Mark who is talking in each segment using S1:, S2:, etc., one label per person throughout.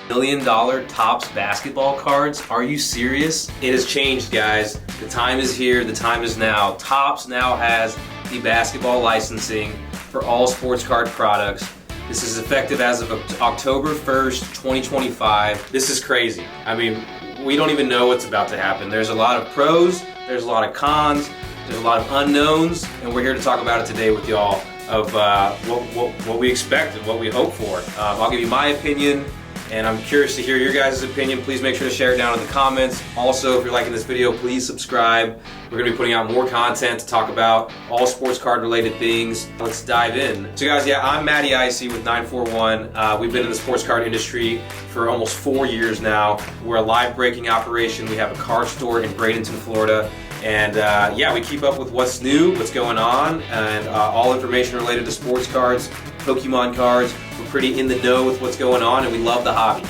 S1: $1 million Topps basketball cards? Are you serious? It has changed, guys. The time is here. The time is now. Topps now has the basketball licensing for all sports card products. This is effective as of October 1st, 2025. This is crazy. I mean, we don't even know what's about to happen. There's a lot of pros, there's a lot of cons, there's a lot of unknowns, and we're here to talk about it today with y'all of what we expect and what we hope for. I'll give you my opinion, and I'm curious to hear your guys' opinion. Please make sure to share it down in the comments. Also, if you're liking this video, please subscribe. We're going to be putting out more content to talk about all sports card related things. Let's dive in. So guys, yeah, I'm Matty Icy with 941. We've been in the sports card industry for almost 4 years now. We're a live breaking operation. We have a card store in Bradenton, Florida. And yeah, we keep up with what's new, what's going on, and all information related to sports cards, Pokemon cards. We're pretty in the know with what's going on, and we love the hobby.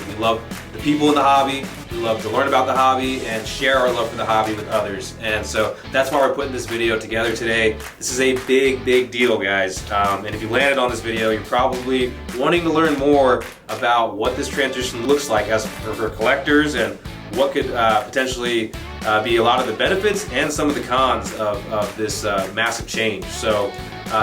S1: We love the people in the hobby. We love to learn about the hobby and share our love for the hobby with others. And so that's why we're putting this video together today. This is a big deal, guys. And if you landed on this video, you're probably wanting to learn more about what this transition looks like as for collectors, and what could potentially be a lot of the benefits and some of the cons of this massive change. So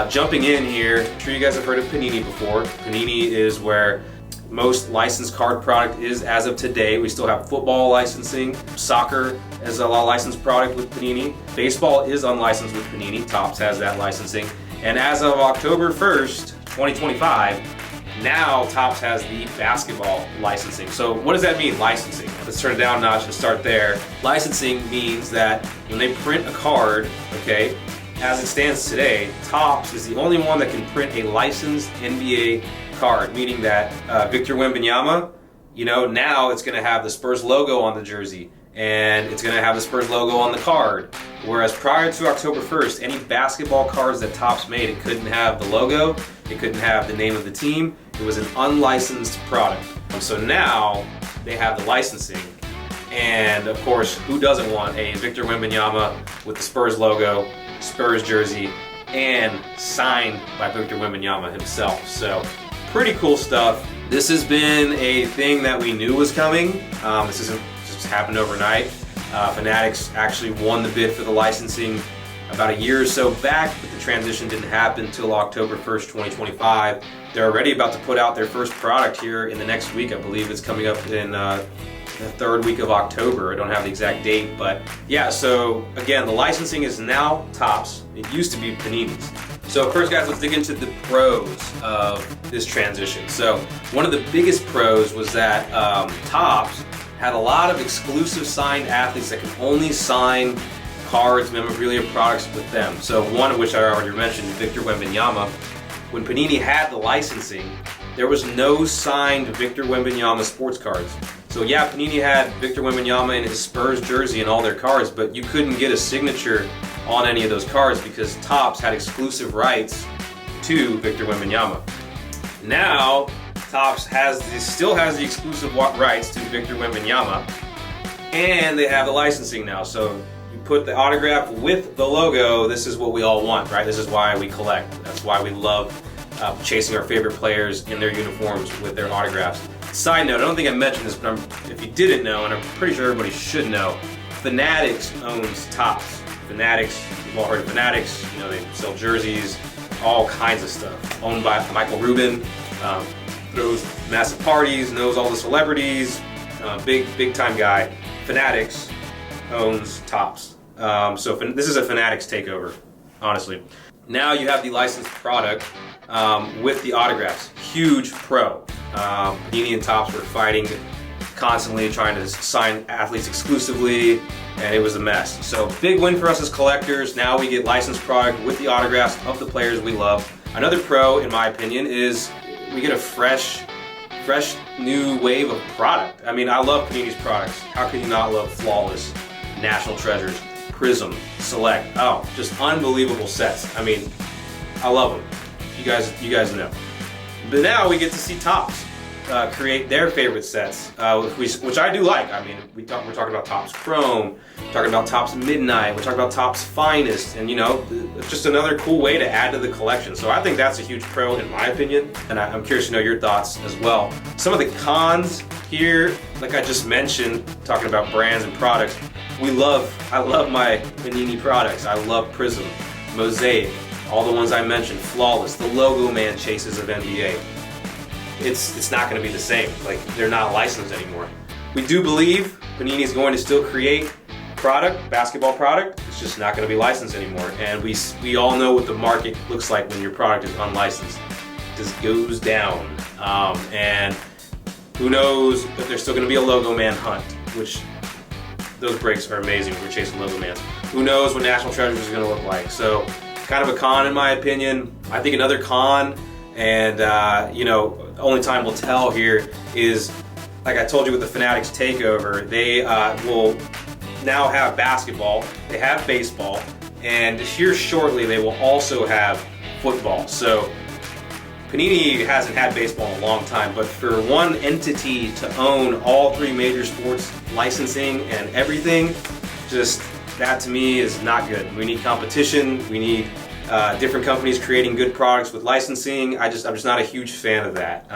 S1: jumping in here, I'm sure you guys have heard of Panini before. Panini is where most licensed card product is as of today. We still have football licensing, soccer as a licensed product with Panini. Baseball is unlicensed with Panini. Topps has that licensing. And as of October 1st, 2025, now Topps has the basketball licensing. So what does that mean, licensing? Let's turn it down a notch and start there. Licensing means that when they print a card, okay, as it stands today, Topps is the only one that can print a licensed NBA card, meaning that Victor Wembanyama, you know, now it's going to have the Spurs logo on the jersey, and it's going to have the Spurs logo on the card. Whereas prior to October 1st, any basketball cards that Topps made, it couldn't have the logo, it couldn't have the name of the team. It was an unlicensed product. So now they have the licensing, and of course, who doesn't want a Victor Wembanyama with the Spurs logo, Spurs jersey, and signed by Victor Wembanyama himself? So pretty cool stuff. This has been a thing that we knew was coming. This isn't just happened overnight. Fanatics actually won the bid for the licensing about a year or so back, but the transition didn't happen until October 1st, 2025. They're already about to put out their first product here in the next week. I believe it's coming up in the third week of October. I don't have the exact date, but yeah, so again, the licensing is now Topps. It used to be Panini's. So first, guys, let's dig into the pros of this transition. So one of the biggest pros was that Topps had a lot of exclusive signed athletes that could only sign cards, memorabilia products with them. So one of which I already mentioned, Victor Wembanyama. When Panini had the licensing, there was no signed Victor Wembanyama sports cards. So yeah, Panini had Victor Wembanyama in his Spurs jersey and all their cards, but you couldn't get a signature on any of those cards because Topps had exclusive rights to Victor Wembanyama. Now, Topps still has the exclusive rights to Victor Wembanyama, and they have the licensing now. So you put the autograph with the logo. This is what we all want, right? This is why we collect. That's why we love chasing our favorite players in their uniforms with their autographs. Side note, I don't think I mentioned this, but if you didn't know, and I'm pretty sure everybody should know, Fanatics owns Topps. Fanatics, you've all heard of Fanatics, you know, they sell jerseys, all kinds of stuff. Owned by Michael Rubin, throws massive parties, knows all the celebrities, big time guy. Fanatics owns Topps. So this is a Fanatics takeover, honestly. Now you have the licensed product with the autographs. Huge pro. Panini and Topps were fighting constantly, trying to sign athletes exclusively, and it was a mess. So big win for us as collectors. Now we get licensed product with the autographs of the players we love. Another pro, in my opinion, is we get a fresh new wave of product. I mean, I love Panini's products. How can you not love Flawless, National Treasures, Prism, Select? Oh, just unbelievable sets. I mean, I love them. You guys know. But now we get to see Topps. create their favorite sets, which I do like. I mean, we're talking about Topps Chrome, talking about Topps Midnight, we're talking about Topps Finest, and you know, it's just another cool way to add to the collection. So I think that's a huge pro in my opinion, and I'm curious to know your thoughts as well. Some of the cons here, like I just mentioned, talking about brands and products, I love my Panini products. I love Prism, Mosaic, all the ones I mentioned, Flawless, the Logo Man chases of NBA. It's not going to be the same. Like, they're not licensed anymore. We do believe Panini is going to still create product, basketball product. It's just not going to be licensed anymore. And we all know what the market looks like when your product is unlicensed. It just goes down. And who knows if there's still going to be a Logo Man hunt, which those breaks are amazing when we're chasing Logo Mans. Who knows what National Treasures is going to look like. So kind of a con in my opinion. I think another con, and you know, only time will tell here, is like I told you with the Fanatics takeover, they will now have basketball, they have baseball, and here shortly they will also have football. So Panini hasn't had baseball in a long time, but for one entity to own all three major sports licensing and everything, just that to me is not good. We need competition. We need different companies creating good products with licensing. I'm just not a huge fan of that.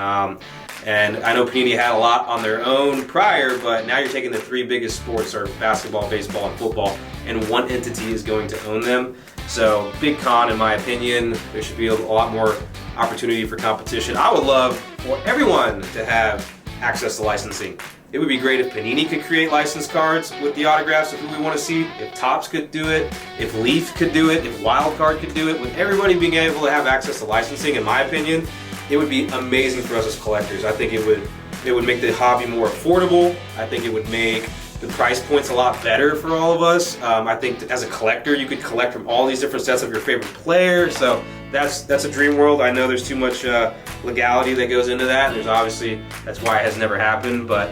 S1: And I know Panini had a lot on their own prior, but now you're taking the three biggest sports, are basketball, baseball, and football, and one entity is going to own them. So big con in my opinion. There should be a lot more opportunity for competition. I would love for everyone to have access to licensing. It would be great if Panini could create licensed cards with the autographs of who we want to see, if Topps could do it, if Leaf could do it, if Wild Card could do it. With everybody being able to have access to licensing, in my opinion, it would be amazing for us as collectors. I think it would make the hobby more affordable. I think it would make the price points a lot better for all of us. I think as a collector, you could collect from all these different sets of your favorite player. So that's a dream world. I know there's too much legality that goes into that. There's obviously, that's why it has never happened. But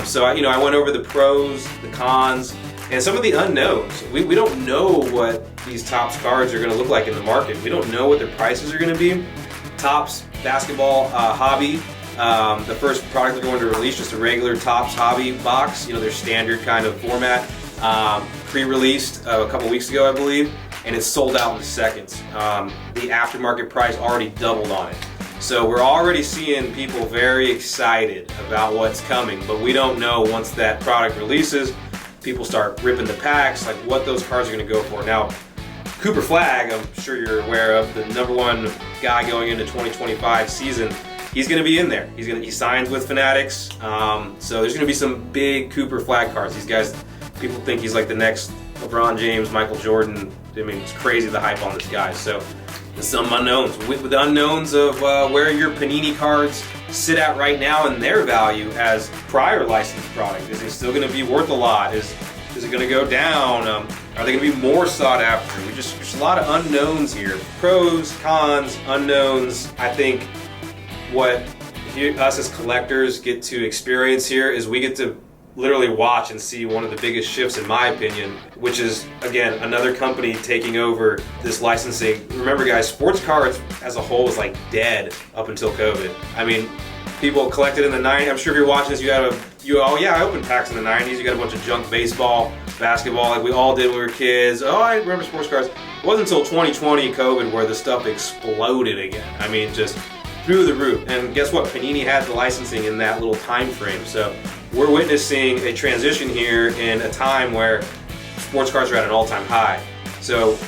S1: so I went over the pros, the cons, and some of the unknowns. We don't know what these Topps cards are going to look like in the market. We don't know what their prices are going to be. Topps basketball hobby. The first product they're going to release, just a regular Topps hobby box, their standard kind of format, pre-released a couple weeks ago, I believe, and it's sold out in seconds. The aftermarket price already doubled on it. So we're already seeing people very excited about what's coming, but we don't know once that product releases, people start ripping the packs, like what those cards are going to go for. Now, Cooper Flagg, I'm sure you're aware of, the #1 guy going into 2025 season. He's going to be in there. He signs with Fanatics. So there's going to be some big Cooper Flagg cards. These guys, people think he's like the next LeBron James, Michael Jordan. I mean, it's crazy the hype on this guy. So there's some unknowns. With the unknowns of where your Panini cards sit at right now and their value as prior licensed product. Is it still going to be worth a lot? Is it going to go down? Are they going to be more sought after? There's a lot of unknowns here. Pros, cons, unknowns. I think what us as collectors get to experience here is we get to literally watch and see one of the biggest shifts, in my opinion, which is, again, another company taking over this licensing. Remember guys, sports cards as a whole was like dead up until COVID. I mean, people collected in the 90s. I'm sure if you're watching this, I opened packs in the 90s. You got a bunch of junk baseball, basketball, like we all did when we were kids. Oh, I remember sports cards. It wasn't until 2020 COVID where the stuff exploded again. I mean, just through the roof. And guess what? Panini had the licensing in that little time frame. So we're witnessing a transition here in a time where sports cards are at an all-time high. So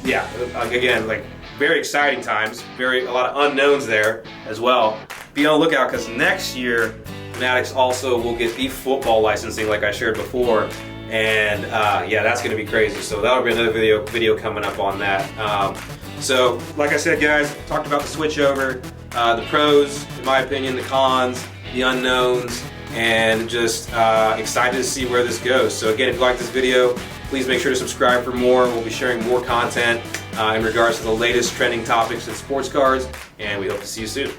S1: yeah, again, like very exciting times, a lot of unknowns there as well. Be on the lookout because next year Fanatics also will get the football licensing like I shared before. And yeah, that's going to be crazy. So that'll be another video coming up on that. So like I said, guys, talked about the switchover, the pros, in my opinion, the cons, the unknowns, and just excited to see where this goes. So again, if you like this video, please make sure to subscribe for more. We'll be sharing more content in regards to the latest trending topics in sports cards, and we hope to see you soon.